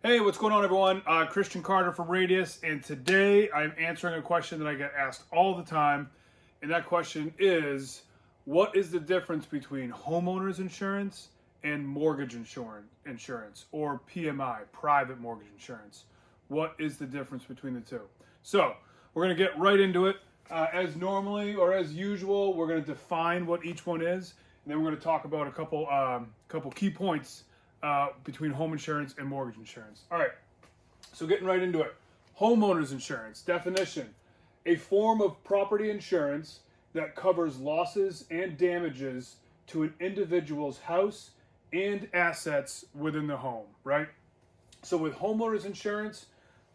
Hey, what's going on, everyone? Christian Carter from Radius, and today I'm answering a question that I get asked all the time, and that question is, what is the difference between homeowners insurance and mortgage insurance, or PMI, private mortgage insurance? What is the difference between the two? So we're going to get right into it. As normally or as usual, we're going to define what each one is, and then we're going to talk about a couple key points between home insurance and mortgage insurance. All right, so getting right into it. Homeowners insurance, definition: a form of property insurance that covers losses and damages to an individual's house and assets within the home, right? So with homeowners insurance,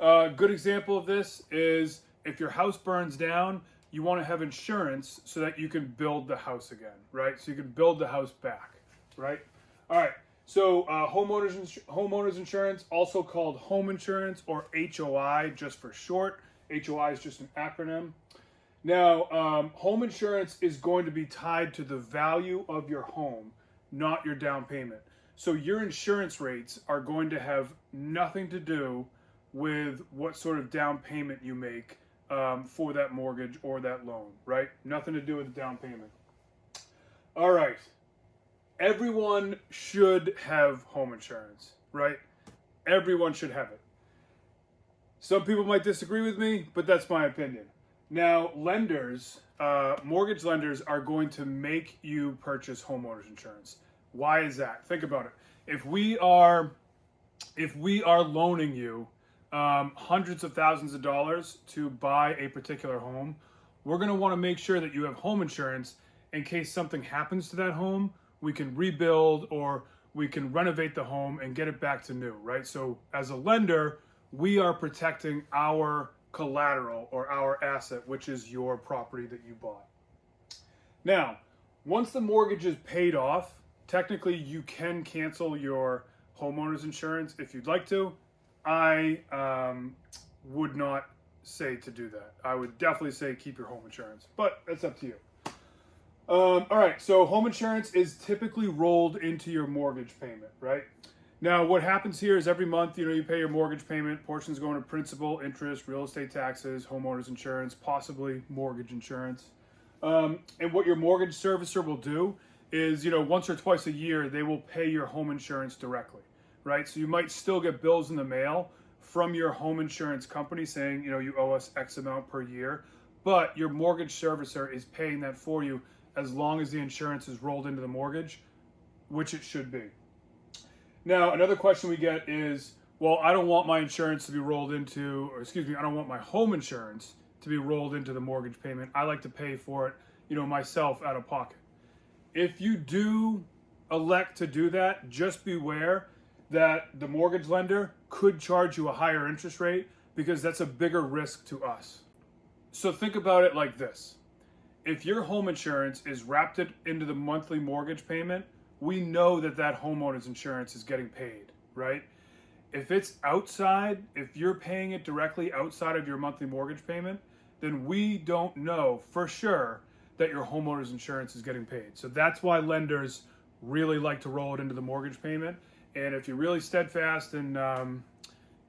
a good example of this is if your house burns down, you want to have insurance so that you can build the house again, right? So you can build the house back, right? All right. So homeowners insurance, also called home insurance or HOI, just for short. HOI is just an acronym. Now, home insurance is going to be tied to the value of your home, not your down payment. So your insurance rates are going to have nothing to do with what sort of down payment you make for that mortgage or that loan, right? Nothing to do with the down payment. All right. Everyone should have home insurance, right? Everyone should have it. Some people might disagree with me, but that's my opinion. Now, lenders, mortgage lenders are going to make you purchase homeowners insurance. Why is that? Think about it. If we are loaning you hundreds of thousands of dollars to buy a particular home, we're going to want to make sure that you have home insurance in case something happens to that home. We can rebuild or we can renovate the home and get it back to new, right? So as a lender, we are protecting our collateral or our asset, which is your property that you bought. Now, once the mortgage is paid off, technically you can cancel your homeowner's insurance if you'd like to. I would not say to do that. I would definitely say keep your home insurance, but that's up to you. All right, so home insurance is typically rolled into your mortgage payment, right? Now, what happens here is every month, you pay your mortgage payment, portions going to principal, interest, real estate taxes, homeowners insurance, possibly mortgage insurance. And what your mortgage servicer will do is, once or twice a year, they will pay your home insurance directly, right? So you might still get bills in the mail from your home insurance company saying, you owe us X amount per year, but your mortgage servicer is paying that for you as long as the insurance is rolled into the mortgage, which it should be. Now, another question we get is, well, I don't want my insurance to be rolled into, I don't want my home insurance to be rolled into the mortgage payment. I like to pay for it, myself out of pocket. If you do elect to do that, just beware that the mortgage lender could charge you a higher interest rate because that's a bigger risk to us. So think about it like this. If your home insurance is wrapped into the monthly mortgage payment, we know that homeowner's insurance is getting paid, right? If it's outside, if you're paying it directly outside of your monthly mortgage payment, then we don't know for sure that your homeowner's insurance is getting paid. So that's why lenders really like to roll it into the mortgage payment. And if you're really steadfast and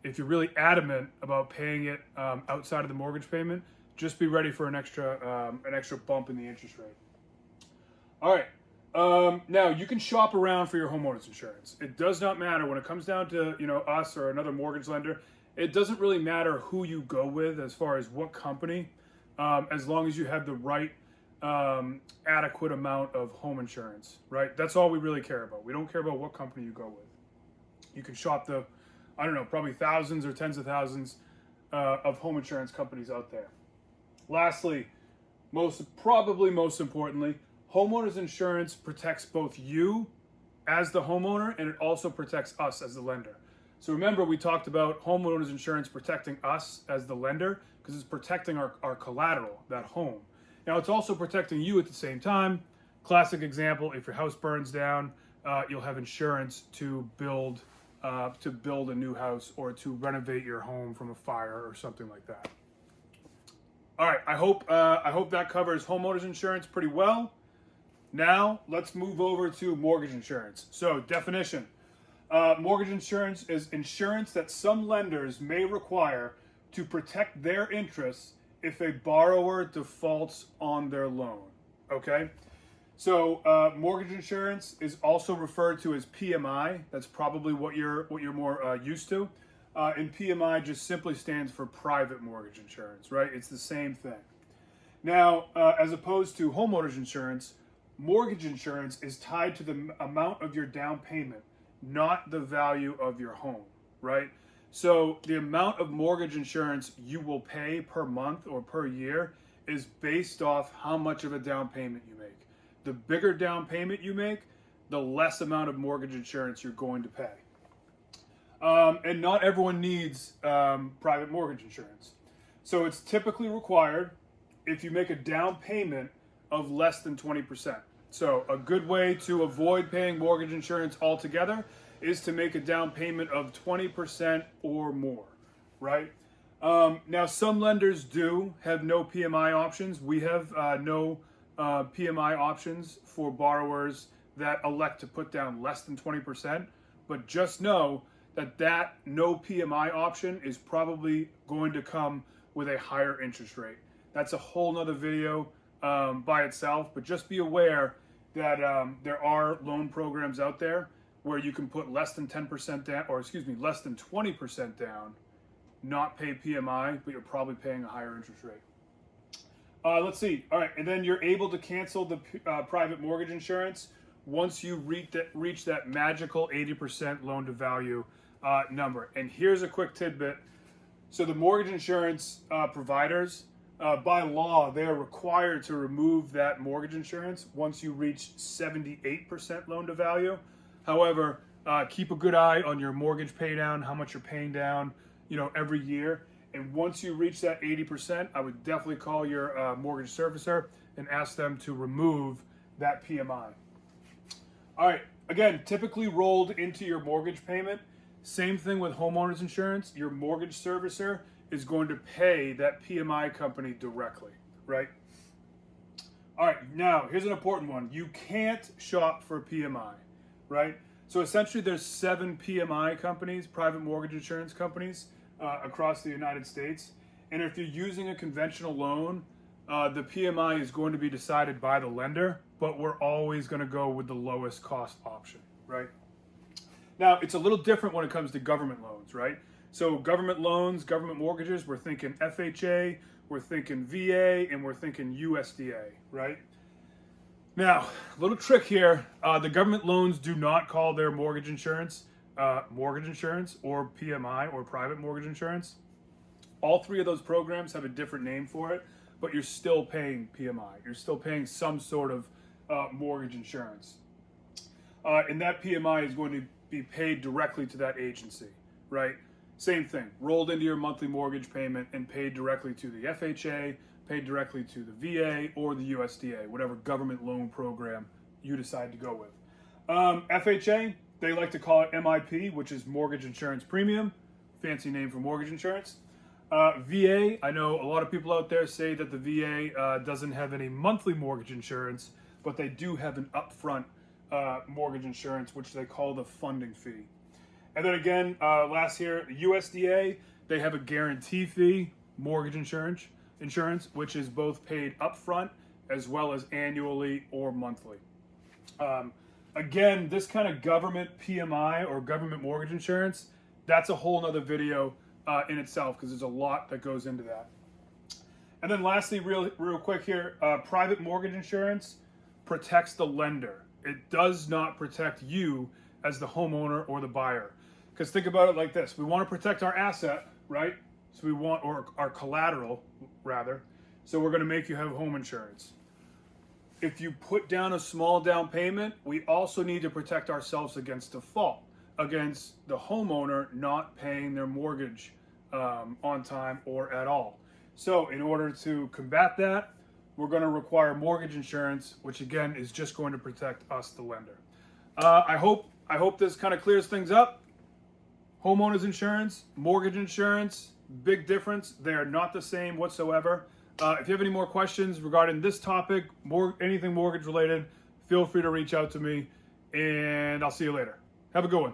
if you're really adamant about paying it outside of the mortgage payment, just be ready for an extra bump in the interest rate. All right. Now you can shop around for your homeowner's insurance. It does not matter when it comes down to us or another mortgage lender. It doesn't really matter who you go with as far as what company, as long as you have the right adequate amount of home insurance. Right. That's all we really care about. We don't care about what company you go with. You can shop probably thousands or tens of thousands of home insurance companies out there. Lastly, most importantly, homeowners insurance protects both you as the homeowner and it also protects us as the lender. So remember, we talked about homeowners insurance protecting us as the lender because it's protecting our collateral, that home. Now it's also protecting you at the same time. Classic example, if your house burns down, you'll have insurance to build a new house or to renovate your home from a fire or something like that. All right, I hope that covers homeowners insurance pretty well. Now let's move over to mortgage insurance. So definition: Mortgage insurance is insurance that some lenders may require to protect their interests if a borrower defaults on their loan. Okay? So mortgage insurance is also referred to as PMI. That's probably what you're more used to. And PMI just simply stands for private mortgage insurance, right? It's the same thing. Now, as opposed to homeowners insurance, mortgage insurance is tied to the amount of your down payment, not the value of your home, right? So the amount of mortgage insurance you will pay per month or per year is based off how much of a down payment you make. The bigger down payment you make, the less amount of mortgage insurance you're going to pay. And not everyone needs private mortgage insurance. So it's typically required if you make a down payment of less than 20%. So a good way to avoid paying mortgage insurance altogether is to make a down payment of 20% or more, right? Now, some lenders do have no PMI options. We have no PMI options for borrowers that elect to put down less than 20%, but just know that no PMI option is probably going to come with a higher interest rate. That's a whole nother video by itself, but just be aware that there are loan programs out there where you can put less than 10% down, or excuse me, less than 20% down, not pay PMI, but you're probably paying a higher interest rate. Let's see. All right, and then you're able to cancel the private mortgage insurance once you reach that magical 80% loan to value number. And here's a quick tidbit. So the mortgage insurance providers, by law, they are required to remove that mortgage insurance once you reach 78% loan to value. However, keep a good eye on your mortgage pay down, how much you're paying down, every year. And once you reach that 80%, I would definitely call your mortgage servicer and ask them to remove that PMI. All right, again, typically rolled into your mortgage payment. Same thing with homeowners insurance. Your mortgage servicer is going to pay that PMI company directly, right? All right, now here's an important one. You can't shop for PMI, right? So essentially there's 7 PMI companies, private mortgage insurance companies, across the United States. And if you're using a conventional loan, the PMI is going to be decided by the lender, but we're always going to go with the lowest cost option, right? Now, it's a little different when it comes to government loans, right? So government loans, government mortgages, we're thinking FHA, we're thinking VA, and we're thinking USDA, right? Now, a little trick here. The government loans do not call their mortgage insurance or PMI or private mortgage insurance. All 3 of those programs have a different name for it, but you're still paying PMI. You're still paying some sort of mortgage insurance. And that PMI is going to be paid directly to that agency, right? Same thing, rolled into your monthly mortgage payment and paid directly to the FHA, paid directly to the VA or the USDA, whatever government loan program you decide to go with. FHA, they like to call it MIP, which is mortgage insurance premium, fancy name for mortgage insurance. VA, I know a lot of people out there say that the VA doesn't have any monthly mortgage insurance, but they do have an upfront mortgage insurance, which they call the funding fee. And then again, last year, USDA, they have a guarantee fee mortgage insurance, which is both paid upfront as well as annually or monthly. Again, this kind of government PMI or government mortgage insurance, that's a whole nother video in itself because there's a lot that goes into that. And then lastly, real quick here, private mortgage insurance protects the lender. It does not protect you as the homeowner or the buyer. Because think about it like this. We want to protect our asset, right? So we want, or our collateral rather. So we're going to make you have home insurance. If you put down a small down payment, we also need to protect ourselves against default, against the homeowner not paying their mortgage on time or at all. So in order to combat that, we're going to require mortgage insurance, which again is just going to protect us, the lender. I hope this kind of clears things up. Homeowners insurance, mortgage insurance, big difference. They are not the same whatsoever. If you have any more questions regarding this topic, anything mortgage related, feel free to reach out to me, and I'll see you later. Have a good one.